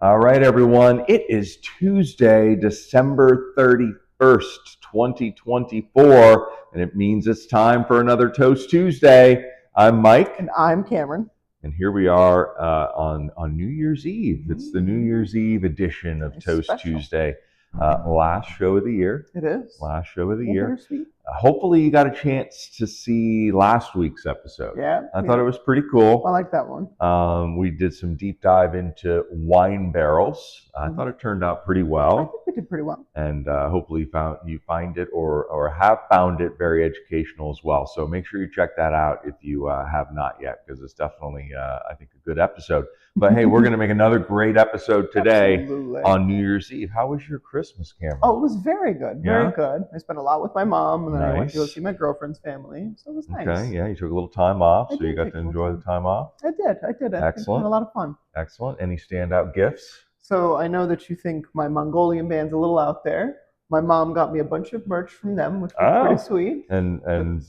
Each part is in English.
All right, everyone. It is Tuesday, December 31st, 2024, and it means it's time for another Toast Tuesday. I'm Mike. And I'm Cameron. And here we are on New Year's Eve. It's the New Year's Eve edition of Toast Special. Tuesday. Last show of the year. It is. Last show of the year. Bittersweet. Hopefully you got a chance to see last week's episode. Yeah. I thought it was pretty cool. I like that one. We did some deep dive into wine barrels. I thought it turned out pretty I well. think we did pretty well. And hopefully you find it or have found it very educational as well. So make sure you check that out if you have not yet, because it's definitely, I think, a good episode. But hey, we're going to make another great episode today. Absolutely. On New Year's Eve. How was your Christmas, Cameron? Oh, it was very good. Very good. I spent a lot with my mom, and then I went to go Nice. see my girlfriend's family. So it was nice. Okay, yeah, you took a little time off, I so you did got take to a little enjoy time. the time off. I did. Excellent. It was a lot of fun. Excellent. Any standout gifts? So I know that you think my Mongolian band's a little out there. My mom got me a bunch of merch from them, which was pretty sweet. And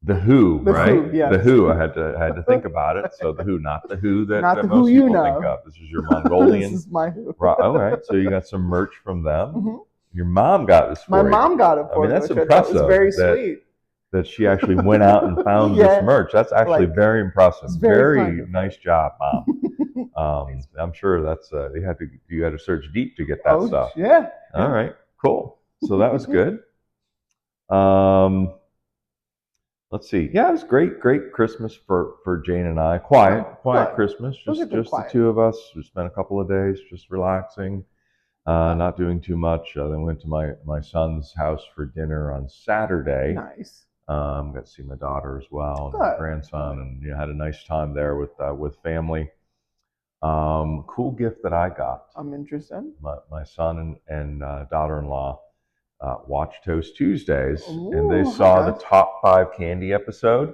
the Who, The right? Who, yes. The Who. I had to think about it. So the Who, not the Who that, Not that the most Who you people know. think of. This is your Mongolian. This is my Who. Right. All right. So you got some merch from them. Mhm. Your mom got this for My you. mom got it for me. that's which I thought impressive. was very sweet. That she actually went out and found Yeah. this merch. That's actually Like, very impressive. it's very kind of her. Nice job, Mom. I'm sure that's you had to search deep to get that stuff. Yeah. All right, cool. So that was good. Let's see. Yeah, it was great Christmas for Jane and I. Quiet Good. Christmas. Those are Just good the quiet. two of us. We spent a couple of days just relaxing, not doing too much. Then went to my son's house for dinner on Saturday. Nice. Got to see my daughter as well, and Good. my grandson, and had a nice time there with family. Cool gift that I got. I'm interested. My son and daughter-in-law watched Toast Tuesdays, and they Ooh, saw okay. the top 5 candy episode,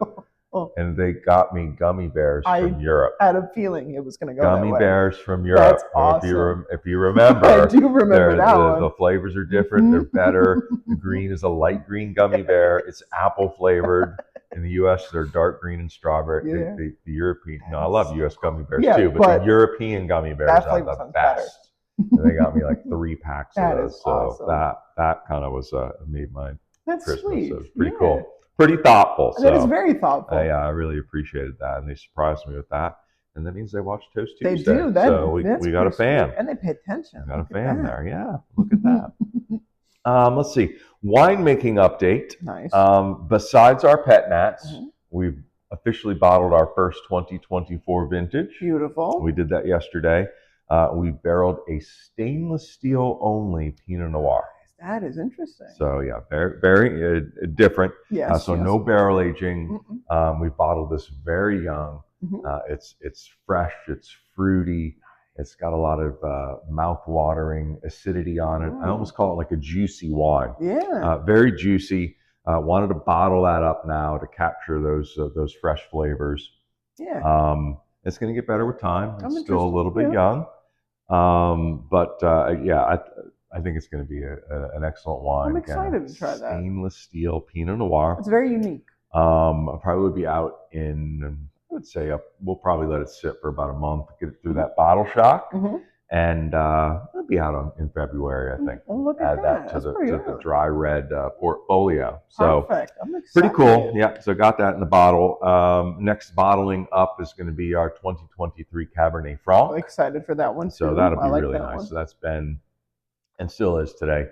Oh. and they got me gummy bears from Europe. I had a feeling it was going to go Gummy that way. bears from Europe. That's awesome. If you remember, I do remember that one. the flavors are different. They're better. The green is a light green gummy bear. It's apple flavored. In the U.S., they're dark green and strawberry. Yeah. The European, I love U.S. gummy bears too, but the European gummy bears that are flavor the sounds best. And they got me like 3 packs of That those. is So awesome. that kind of was made my That's Christmas. sweet. So it was pretty Yeah. cool. Pretty thoughtful. That is So very thoughtful. yeah, I really appreciated that, and they surprised me with that. And that means they watch Toast They Tuesday. do. So we got a pretty fan. sweet. And they pay attention. We got a Look at fan that. there. Yeah, look at that. Let's see. Winemaking update. Nice. Besides our pet nats, Mhm. we've officially bottled our first 2024 vintage. Beautiful. We did that yesterday. We barreled a stainless steel only Pinot Noir. That is interesting. So yeah, very different. Yes. So yes. no barrel aging. Mm-mm. We bottled this very young. Mhm. It's fresh. It's fruity. It's got a lot of mouth-watering acidity on it. I almost call it like a juicy wine. Yeah. Very juicy. Wanted to bottle that up now to capture those fresh flavors. Yeah. It's going to get better with time. I'm It's still a little bit young, but yeah, I think it's going to be an excellent wine. I'm excited to try that. Stainless steel Pinot Noir. It's very unique. I'll probably be out in, I would say, we'll probably let it sit for about a month, get it through that bottle shock, Mm-hmm. and it'll be out in February, I think. Oh, look at Add that to That's the dry red portfolio. So perfect. I'm excited. pretty cool. Yeah, so got that in the bottle. Next bottling up is going to be our 2023 Cabernet Franc. I'm excited for that one too. So that'll be I like really that nice. one. So that's been, and still is today,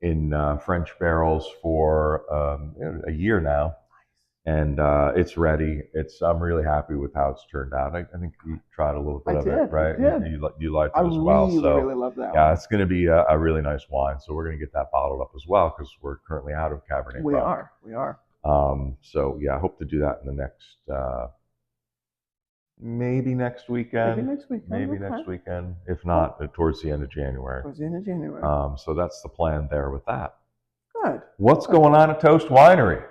in French barrels for a year now, and it's ready. I'm really happy with how it's turned out. I think you tried a little bit of it, right? I did. You liked it I as well. really, So really love that yeah, one. it's going to be a really nice wine. So we're going to get that bottled up as well, because we're currently out of Cabernet We Franc. are. So yeah, I hope to do that in the next. Maybe next weekend. Maybe next weekend. If not, towards the end of January. Towards the end of January. So that's the plan there with that. Good. What's going on at Toast Winery?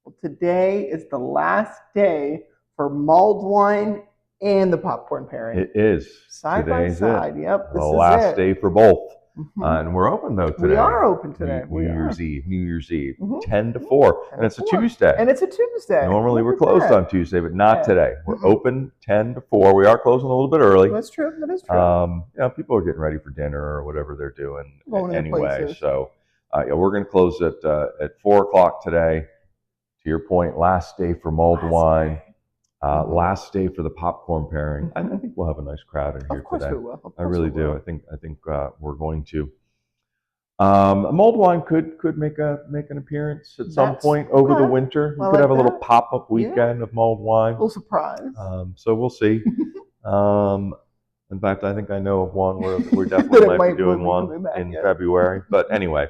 Well, today is the last day for mulled wine and the popcorn pairing. It is. Side by Today's side. it. Yep. The This is last it. day for both. And we're open though today. We are open today. New Year's Eve. New Year's Eve, 10 to 4, 10 and it's to a 4. Tuesday. And it's a Tuesday. Normally Look we're at closed that. on Tuesday, but not Yeah. today. We're open 10 to 4. We are closing a little bit early. That's true. That is true. You know, people are getting ready for dinner or whatever they're doing Going to anyway. places. So yeah, we're going to close at 4 o'clock today. To your point, last day for mulled wine. Last day for the popcorn pairing. I think we'll have a nice crowd in here today. Of course we will. Of course I really we will. do. I think we're going to. Mulled wine could make an appearance at some point over the winter. We could have a little pop-up weekend of mulled wine. A little surprise. So we'll see. In fact, I think I know of one where we're definitely might be doing one in February. But anyway,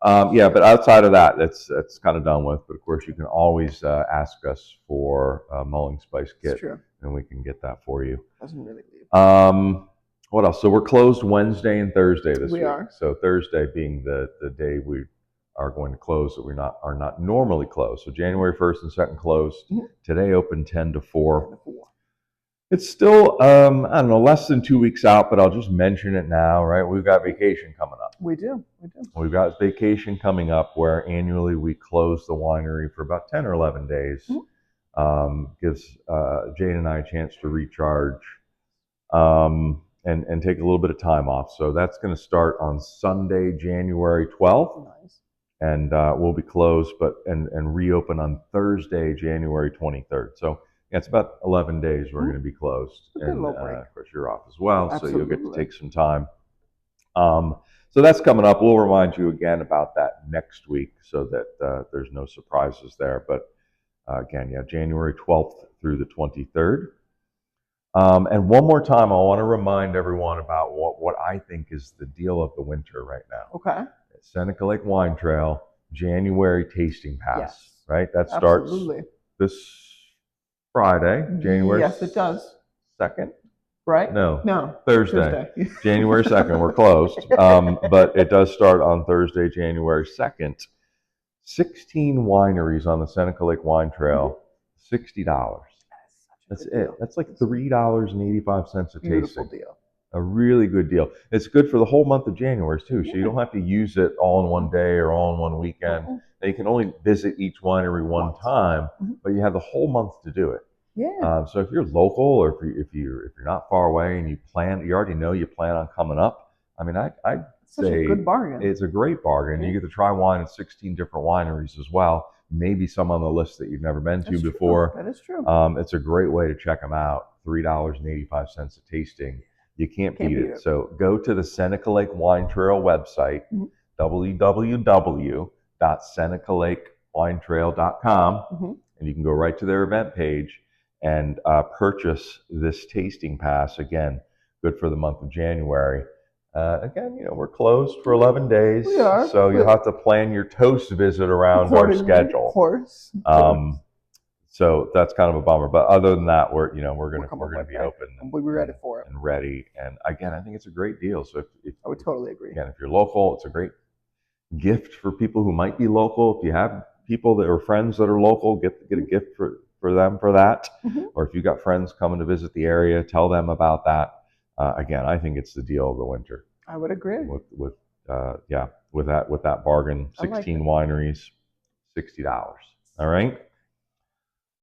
yeah. But outside of that, that's kind of done with. But of course, you can always ask us for a mulling spice kit, and we can get that for you. Doesn't really leave. What else? So we're closed Wednesday and Thursday this week. We are. So Thursday being the day we are going to close that are not normally closed. So January 1st and 2nd closed. Today open 10 to 4. It's still I don't know, less than 2 weeks out, but I'll just mention it now, right? We've got vacation coming up. We do. We've got vacation coming up where annually we close the winery for about 10 or 11 days. Gives Jane and I a chance to recharge. And take a little bit of time off. So that's going to start on Sunday, January 12th. Nice. And we'll be closed, and reopen on Thursday, January 23rd. So yeah, it's about 11 days we're going to be closed. And of course, you're off as well, so you'll get to take some time. So that's coming up. We'll remind you again about that next week so that there's no surprises there. But again, yeah, January 12th through the 23rd. And one more time, I want to remind everyone about what I think is the deal of the winter right now. Okay. Seneca Lake Wine Trail, January tasting pass, right? That starts this Friday, January. Yes, it does. 2nd? Right? No. Thursday. January 2nd, we're closed. But it does start on Thursday, January 2nd. 16 wineries on the Seneca Lake Wine Trail, $60. That's it. That's like $3.85 a tasting. Beautiful deal. A really good deal. It's good for the whole month of January too, so you don't have to use it all in one day or all in one weekend. Now, you can only visit each winery one time, but you have the whole month to do it. Yeah. So if you're local, or if you're not far away and you already know you plan on coming up. I mean, I'd say a good bargain. It's a great bargain. You get to try wine at 16 different wineries as well. Maybe some on the list that you've never been to before. That is true. It's a great way to check them out. $3.85 a tasting. You can't beat it. So go to the Seneca Lake Wine Trail website, www.senecalakewinetrail.com, and you can go right to their event page and purchase this tasting pass. Again, good for the month of January. Again, we're closed for 11 days, so you'll have to plan your toast visit around our schedule. Of course. So that's kind of a bummer, but other than that, we're gonna be open. And we'll be ready for it. And ready. And again, I think it's a great deal. So if I would totally agree. Again, if you're local, it's a great gift for people who might be local. If you have people that are friends that are local, get a gift for them for that. Or if you've got friends coming to visit the area, tell them about that. Again, I think it's the deal of the winter. I would agree. With that bargain, 16 wineries, $60. All right.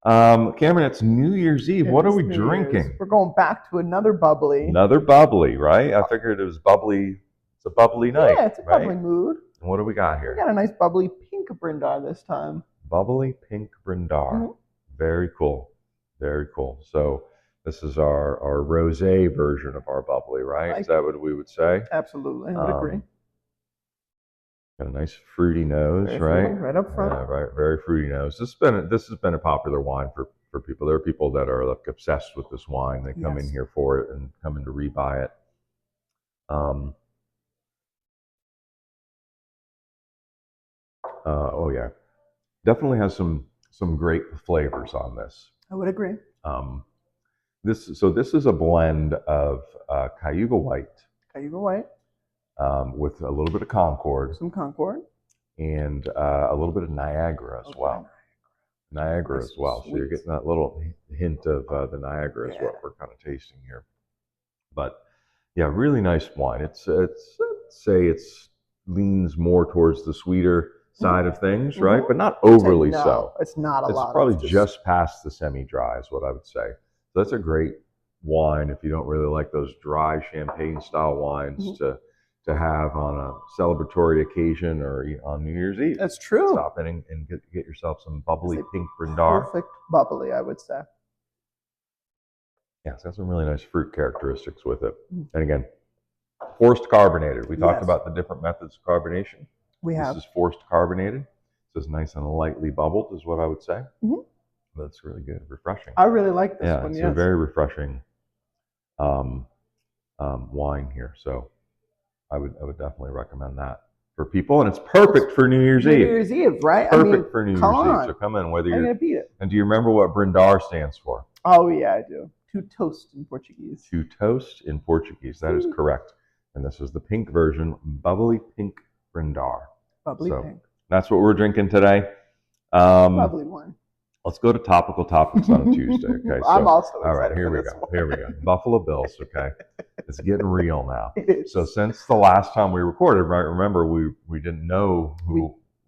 Cameron, it's New Year's Eve. What are we drinking? We're going back to another bubbly. Another bubbly, right? I figured it was bubbly. It's a bubbly night. Yeah, it's a bubbly mood. And what do we got here? We got a nice bubbly pink Brindar this time. Bubbly pink Brindar. Very cool. Very cool. So this is our rosé version of our bubbly, right? Is that what we would say? Absolutely, I would agree. Got a nice fruity nose, right? Right up front. Right, very fruity nose. This has been a popular wine for people. There are people that are like obsessed with this wine. They come in here for it and come in to rebuy it. Oh yeah, definitely has some great flavors on this. I would agree. This is a blend of Cayuga White. Cayuga White. With a little bit of Concord. Some Concord. And a little bit of Niagara as well. Niagara as well. So you're getting that little hint of the Niagara is what we're kind of tasting here. But yeah, really nice wine. It's say it's leans more towards the sweeter side of things, right? Mhm. But not I'd say overly no, so. it's not a It's lot. probably It's just past the semi-dry is what I would say. So that's a great wine if you don't really like those dry champagne style wines to have on a celebratory occasion or on New Year's Eve. That's true. Stop in and get yourself some bubbly It's a pink Brindar. perfect bubbly, I would say. Yeah, it's got some really nice fruit characteristics with it. And again, forced carbonated. We talked Yes. about the different methods of carbonation. We have. This is forced carbonated. So it's nice and lightly bubbled, is what I would say. Mhm. That's really good, refreshing. I really like this Yeah, one. it's Yes. a very refreshing wine here. So I would definitely recommend that for people, and it's perfect for New Year's Eve. New Year's Eve, right? Perfect for New Year's Eve. So come in whether How are you you're. gonna beat it? And do you remember what Brindar stands for? Oh yeah, I do. To toast in Portuguese. To toast in Portuguese. That is correct. And this is the pink version, bubbly pink Brindar. Bubbly pink. That's what we're drinking today. Lovely one. Let's go to topical topics on a Tuesday. Okay. So, I'm also excited. All right, here we go. One. Here we go. Buffalo Bills. Okay. It's getting real now. It is. So since the last time we recorded, right? Remember, we didn't know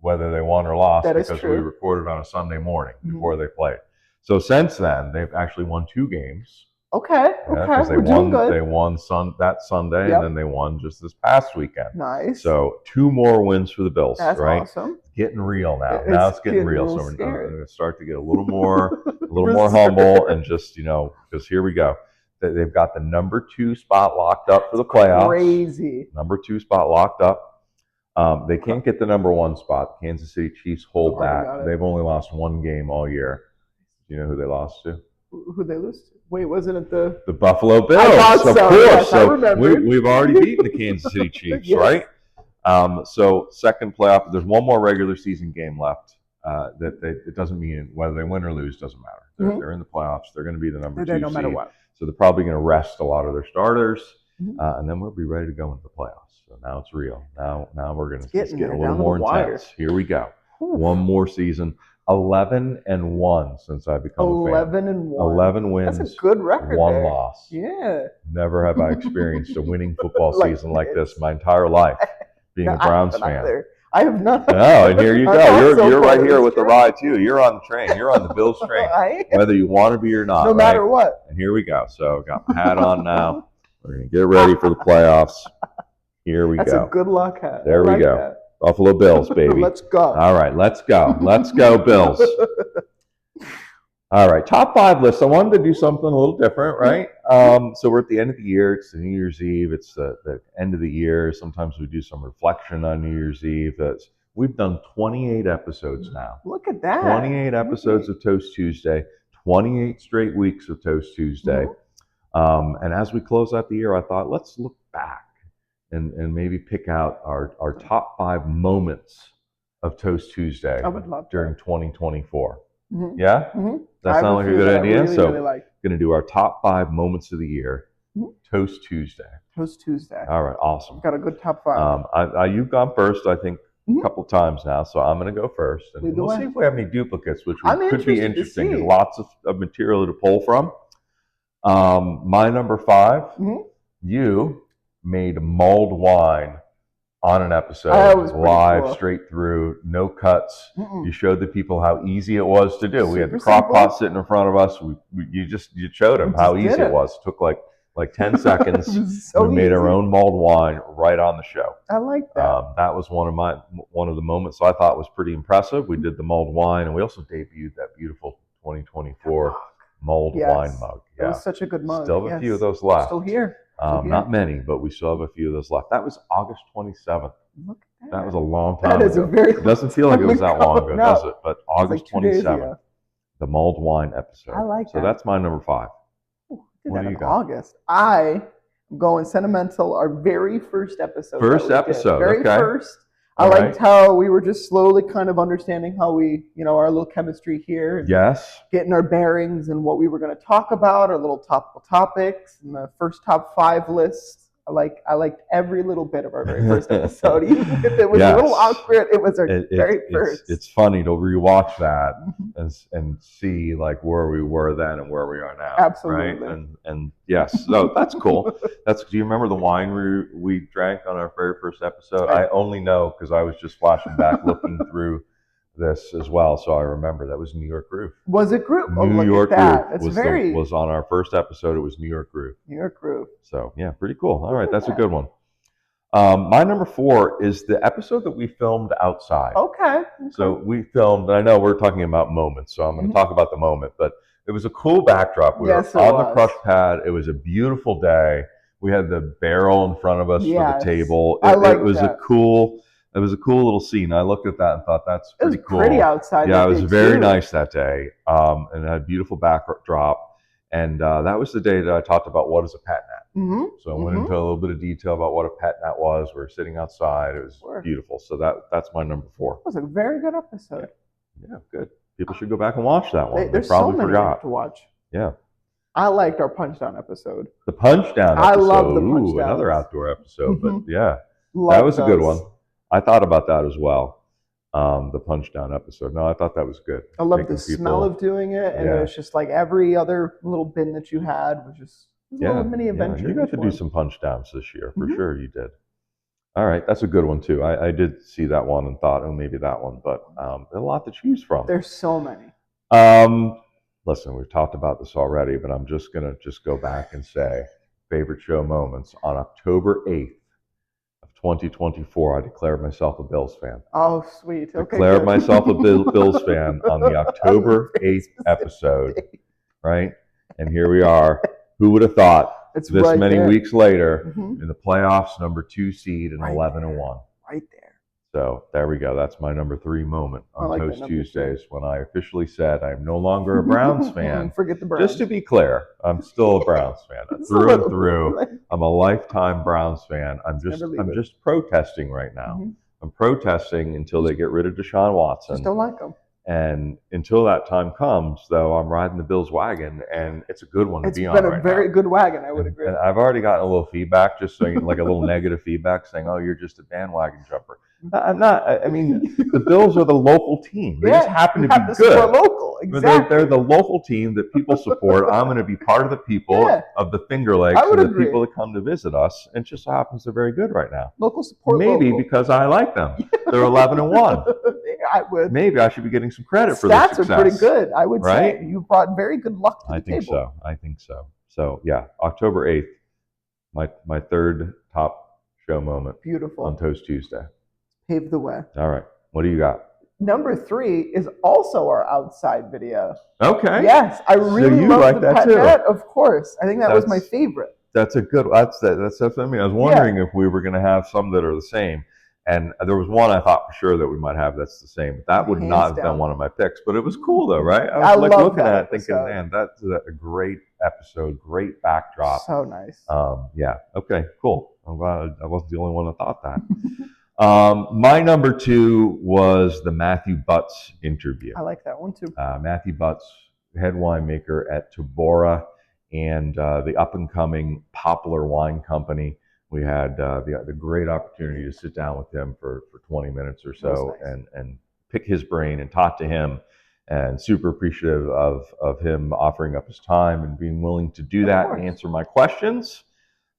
whether they won or lost because we recorded on a Sunday morning before they played. So since then, they've actually won 2 games. Okay. Because they won that Sunday, and then they won just this past weekend. Nice. So 2 more wins for the Bills. That's right? Awesome. It's getting real now. Now it's getting real. So we're going to start to get a little more, more humble, and just because here we go. They've got the number 2 spot locked up for the playoffs. Crazy. Number 2 spot locked up. They can't get the number 1 spot. Kansas City Chiefs hold that. They've only lost 1 game all year. Do you know who they lost to? Who they lose to? Wait, wasn't it the Buffalo Bills? Of course. Yes, so we've already beaten the Kansas City Chiefs, right? So second playoff. There's 1 more regular season game left. It doesn't mean whether they win or lose doesn't matter. They're in the playoffs. They're going to be the number 2 no matter what. So they're probably going to rest a lot of their starters, and then we'll be ready to go into the playoffs. So now it's real. Now we're going to get a little more intense. Here we go. 1 more season. 11-1 since I've become a fan. 11-1. 11 wins. That's a good record. 1 loss. Yeah. Never have I experienced a winning football season like this my entire life. Being a Browns fan. I have not. No, and here you go. You're right here with the ride too. You're on the train. You're on the Bills train, whether you want to be or not. No matter what. And here we go. So got my hat on now. We're gonna get ready for the playoffs. Here we go. That's a good luck hat. There we go. Buffalo Bills, baby. Let's go. All right, let's go. Let's go, Bills. All right, top 5 list. I wanted to do something a little different, right? So we're at the end of the year. It's the New Year's Eve. It's the end of the year. Sometimes we do some reflection on New Year's Eve. We've done 28 episodes now. Look at that. 28 episodes of Toast Tuesday, 28 straight weeks of Toast Tuesday. And as we close out the year, I thought, let's look back and maybe pick out our top 5 moments of Toast Tuesday during 2024. Yeah? That sounds like a good idea. So we're going to do our top 5 moments of the year. Toast Tuesday. Toast Tuesday. All right, awesome. Got a good top 5. You've gone first, I think, a couple of times now, so I'm going to go first. And we'll see if we have any duplicates, which could be interesting. There's lots of material to pull from. My number 5, you made mulled wine on an episode, live, straight through, no cuts. You showed the people how easy it was to do. We had the crock pot sitting in front of us. You showed them how easy it was. It took like 10 seconds. We made our own mulled wine right on the show. I like that. That was one of the moments I thought was pretty impressive. We did the mulled wine, and we also debuted that beautiful 2024 mulled wine mug. Yeah, it was such a good mug. Still have a few of those left. Still here. Not many, but we still have a few of those left. That was August 27th. Look at that was a long time ago. It doesn't feel like it was that long ago, does it? But August 27th, the mulled wine episode. I like that. So that's my number 5. What do you got? August. I'm going sentimental. Our very first episode. Very first. I liked how we were just slowly kind of understanding how we, our little chemistry here. Yes. Getting our bearings and what we were going to talk about, our little topical topics, and the first top 5 list. I liked every little bit of our very first episode, even if it was a little awkward. It was our very first. It's funny to rewatch that and see like where we were then and where we are now. Absolutely. Right? And yes, so that's cool. Do you remember the wine we drank on our very first episode? I only know because I was just flashing back, looking through this as well, so I remember that was New York Groove. Was it Groove? New York Groove was on our first episode. It was New York Groove. New York Groove. So yeah, pretty cool. All right, that's a good one. My number 4 is the episode that we filmed outside. Okay. So we filmed, and I know we're talking about moments, so I'm going to talk about the moment, but it was a cool backdrop. We were on the crush pad. It was a beautiful day. We had the barrel in front of us for the table. It was a cool little scene. I looked at that and thought, that's pretty cool. It was pretty outside. Yeah, it was very nice that day, and it had a beautiful backdrop. And that was the day that I talked about what is a pet nat. So I went into a little bit of detail about what a pet nat was. We were sitting outside. It was beautiful. So that's my number 4. It was a very good episode. Yeah, good. People should go back and watch that one. They probably forgot to watch. Yeah. I liked our Punch Down episode. The Punch Down episode. I love the Punch Down. Another outdoor episode, but yeah. That was a good one. I thought about that as well. The Punch Down episode. No, I thought that was good. I love the smell of doing it, and it was just like every other little bin that you had was just a little mini adventure. You got to do some Punch Downs this year, for sure you did. All right, that's a good one too. I did see that one and thought, oh, maybe that one, but there's a lot to choose from. There's so many. Listen, we've talked about this already, but I'm just going to go back and say favorite show moments. On October 8th, 2024, I declared myself a Bills fan. Oh, sweet. Okay, declared myself a Bills fan on the October 8th episode, right? And here we are. Who would have thought this many weeks later in the playoffs, number 2 seed and 11-1. Right there. So there we go. That's my number 3 moment on Toast Tuesdays when I officially said I'm no longer a Browns fan. Forget the Browns. Just to be clear, I'm still a Browns fan. Through and through. I'm a lifetime Browns fan. I'm just protesting right now. I'm protesting until they get rid of Deshaun Watson. Just don't like him. And until that time comes, though, I'm riding the Bills wagon, and it's a good one to be on right now. It's been a very good wagon, I would agree. And I've already gotten a little feedback, just saying, like a little negative feedback, saying, "Oh, you're just a bandwagon jumper." I'm not. I mean, the Bills are the local team. They just happen to be good. Local, exactly. They're the local team that people support. I'm going to be part of the people of the Finger Lakes and the people that come to visit us. And it just so happens they're very good right now. Local support. Maybe because I like them. They're 11-1. I would. Maybe I should be getting some credit for their success. Stats are pretty good. I would say you brought very good luck to the table. I think so. So yeah, October 8th, my third top show moment. Beautiful. On Toast Tuesday. Pave the way. All right. What do you got? Number 3 is also our outside video. Okay. Yes, I really love the pet net, of course. I think that was my favorite. That's a good. That's what I mean. I was wondering if we were going to have some that are the same, and there was one I thought for sure that we might have that's the same. But that would not have been one of my picks. But it was cool though, right? I was like looking at it, thinking, man, that's a great episode, great backdrop. So nice. Yeah. Okay. Cool. I'm glad I wasn't the only one that thought that. My number 2 was the Matthew Butts interview. I like that one too. Matthew Butts, head winemaker at Tabora and the up-and-coming Popular Wine Company. We had the great opportunity to sit down with him for 20 minutes or so and pick his brain and talk to him, and super appreciative of him offering up his time and being willing to do that and answer my questions.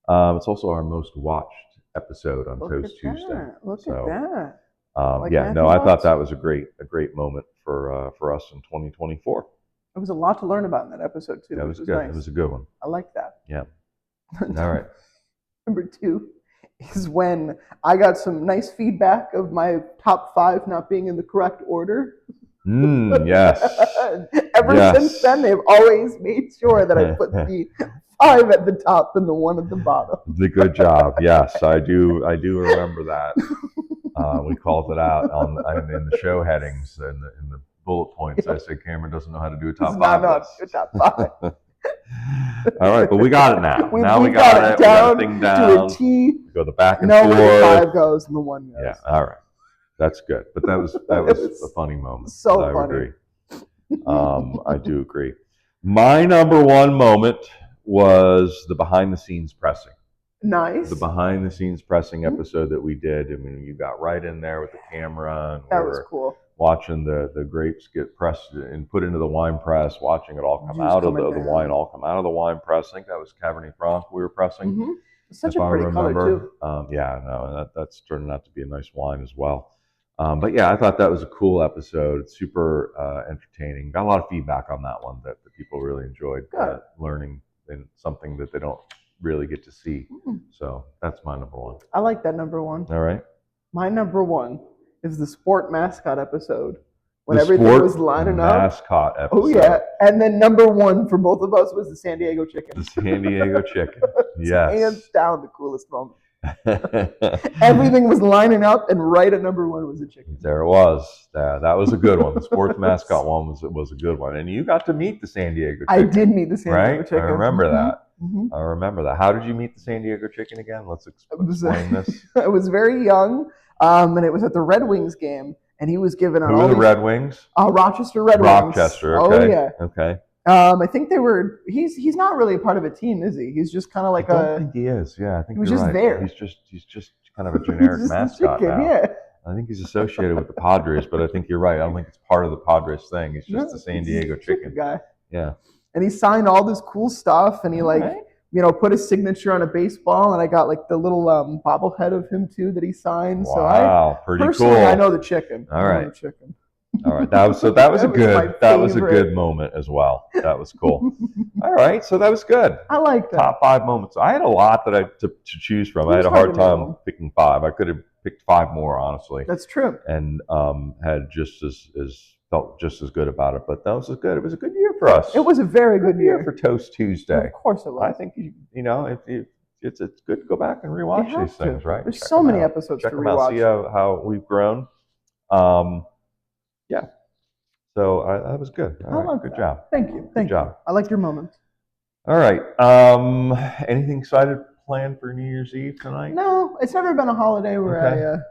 It's also our most watched episode on Toast Tuesday. Look at that. I thought that was a great moment for us in 2024. There was a lot to learn about in that episode too. That was good. Nice. It was a good one. I like that. Yeah. All right. Number 2 is when I got some nice feedback of my top 5 not being in the correct order. Yes. Ever since then, they've always made sure that I put the 5 at the top and the 1 at the bottom. The good job. Yes, I do remember that. We called it out in the show headings and in the bullet points. I said Cameron doesn't know how to do a top 5. Not a top 5. All right, but we got it now. We got it. We got the thing down. To a T. We go the back and forth. Where the 5 goes and the 1 goes. Yeah. All right. That's good. But that was a funny moment. So I funny. Agree. I do agree. My number 1 moment was the behind the scenes pressing. Nice. The behind the scenes pressing episode that we did. I mean, you got right in there with the camera, and that was cool. Watching the grapes get pressed and put into the wine press, watching it all come out of the wine, all come out of the wine press. I think that was Cabernet Franc we were pressing. Such a pretty color too. Yeah, no, that's turning out to be a nice wine as well. But yeah, I thought that was a cool episode. Super entertaining. Got a lot of feedback on that one that people really enjoyed learning and something that they don't really get to see. So that's my number one. I like that number one. All right. My number one is the sport mascot episode. When everything was lining up. Mascot episode. Oh yeah. And then number one for both of us was the San Diego chicken. The San Diego chicken. Yes. Hands down the coolest moment. Everything was lining up, and right at number one was the chicken. There it was. That was a good one. The sports mascot one was a good one. And you got to meet the San Diego chicken. I did meet the San Diego chicken. I remember that. I remember that. How did you meet the San Diego chicken again? Let's explain this. I was very young, and it was at the Red Wings game, and he was given Who were the Red Wings? Rochester Red Wings. Rochester, okay. Oh, yeah. Okay. I think they were. He's not really a part of a team, is he? He's just kind of like I don't think he is. Yeah, I think he was just there. He's just kind of a generic mascot now. Yeah. I think he's associated with the Padres, but I think you're right. I don't think it's part of the Padres thing. It's just the San Diego chicken guy. Yeah. And he signed all this cool stuff, and he put his signature on a baseball, and I got like the little bobblehead of him too that he signed. Wow, so pretty cool. I know the chicken. All right. I know the chicken. All right, that was a good moment as well. That was cool. All right, so that was good. I like that. Top 5 moments. I had a lot that to choose from. I had a hard time picking 5. I could have picked 5 more, honestly. That's true. And had felt just as good about it. But that was good. It was a good year for us. It was a very good year for Toast Tuesday. Of course it was. I think it's good to go back and rewatch these things, right? There's so many episodes to rewatch. See how we've grown. Yeah. So that was good. All right. Good job. Thank you. Good job. I liked your moments. All right. Anything excited planned for New Year's Eve tonight? No, it's never been a holiday where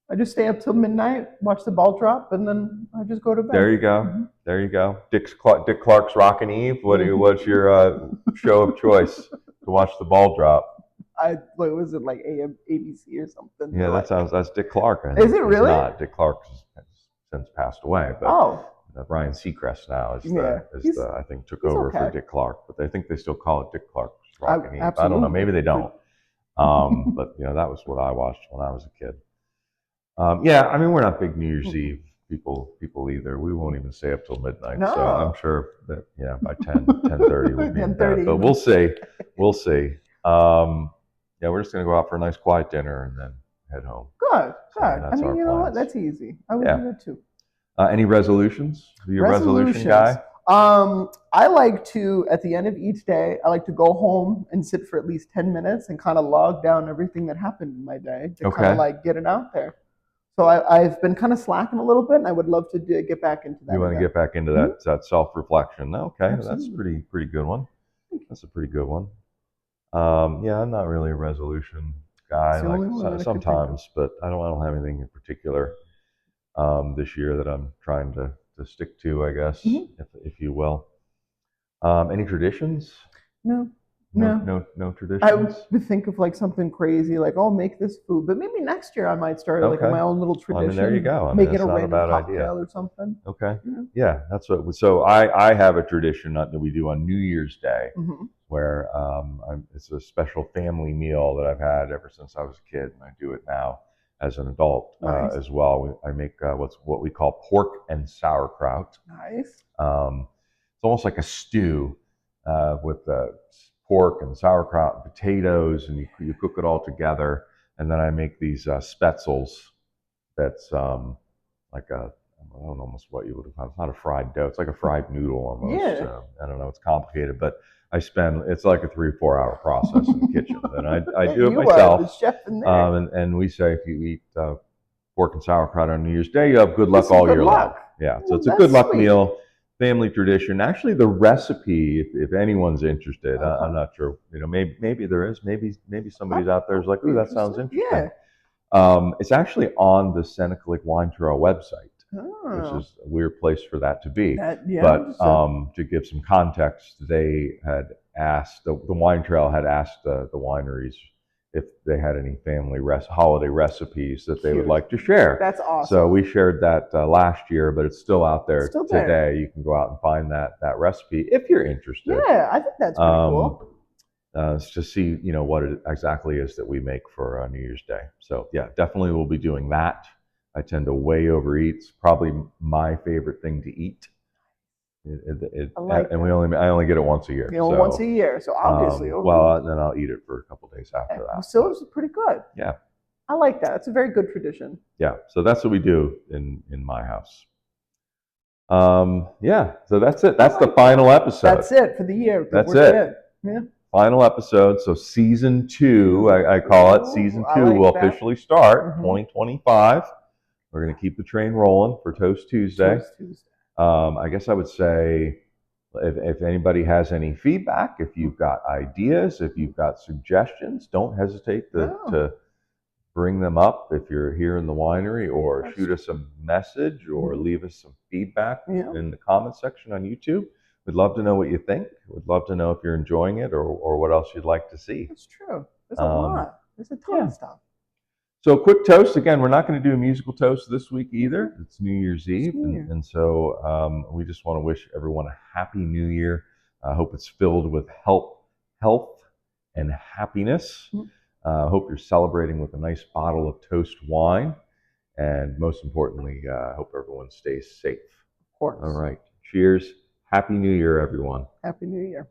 I just stay up till midnight, watch the ball drop, and then I just go to bed. There you go. There you go. Dick Clark's Rockin' Eve. What's your show of choice to watch the ball drop? What was it, like ABC or something? Yeah, that's Dick Clark. I think. Is it really? It's not. Dick Clark has since passed away, but Ryan Seacrest now is I think took over for Dick Clark, but I think they still call it Dick Clark's Rockin' Eve. I don't know. Maybe they don't. But that was what I watched when I was a kid. Yeah, I mean, we're not big New Year's Eve people either. We won't even stay up till midnight. No. So I'm sure that by 10:30 we'll be in bed. But we'll see. We'll see. Yeah, we're just gonna go out for a nice quiet dinner and then head home. Good. I mean, you know what? That's easy. I would do that too. Any resolutions? Are you a resolution guy? I like to, at the end of each day, I like to go home and sit for at least 10 minutes and kind of log down everything that happened in my day to kind of like get it out there. So I've been kind of slacking a little bit, and I would love to get back into that. You want to get back into that self-reflection? Okay, absolutely. That's a pretty good one. That's a pretty good one. Yeah, I'm not really a resolution guy. Sometimes, but I don't have anything in particular this year that I'm trying to stick to, I guess, if you will. Any traditions? No traditions. I would think of like something crazy, like make this food, but maybe next year I might start like my own little tradition. I mean, there you go. Make it a random cocktail or something. Okay. Yeah, that's what. So I have a tradition that we do on New Year's Day, where it's a special family meal that I've had ever since I was a kid, and I do it now as an adult as well. I make what we call pork and sauerkraut. Nice. It's almost like a stew with pork and sauerkraut and potatoes, and you cook it all together. And then I make these spetzels. That's like I don't know almost what you would have. It's not a fried dough. It's like a fried noodle almost. Yeah. I don't know. It's complicated, but it's like a 3 or 4 hour process in the kitchen. And I do it myself. The chef in there. And we say if you eat pork and sauerkraut on New Year's Day, you have good luck all year long. Yeah. So it's a good luck meal. Family tradition. Actually, the recipe, if anyone's interested, I'm not sure. Maybe there is. Maybe somebody's out there is like, "Ooh, that sounds interesting." Yeah. It's actually on the Seneclick Wine Trail website, which is a weird place for that to be. But to give some context, they had asked the Wine Trail had asked the wineries if they had any family holiday recipes that they would like to share. That's awesome. So we shared that last year, but it's still out there today. You can go out and find that recipe if you're interested. Yeah, I think that's pretty cool. To see, what it exactly is that we make for New Year's Day. So yeah, definitely we'll be doing that. I tend to way overeat. It's probably my favorite thing to eat. And I only get it once a year. Once a year, so obviously. Then I'll eat it for a couple of days after that. So it's pretty good. Yeah, I like that. It's a very good tradition. Yeah, so that's what we do in my house. Yeah, so that's it. That's the final episode. That's it for the year. That's it. Yeah. Final episode. So season 2, I call it. Season 2 will officially start 2025. We're going to keep the train rolling for Toast Tuesday. I guess I would say if anybody has any feedback, if you've got ideas, if you've got suggestions, don't hesitate to bring them up if you're here in the winery, or shoot us a message, or leave us some feedback in the comment section on YouTube. We'd love to know what you think. We'd love to know if you're enjoying it, or what else you'd like to see. That's true. There's a lot. There's a ton of stuff. So quick toast. Again, we're not going to do a musical toast this week either. It's New Year's Eve. And so we just want to wish everyone a happy New Year. I hope it's filled with health and happiness. I hope you're celebrating with a nice bottle of toast wine. And most importantly, I hope everyone stays safe. Of course. All right. Cheers. Happy New Year, everyone. Happy New Year.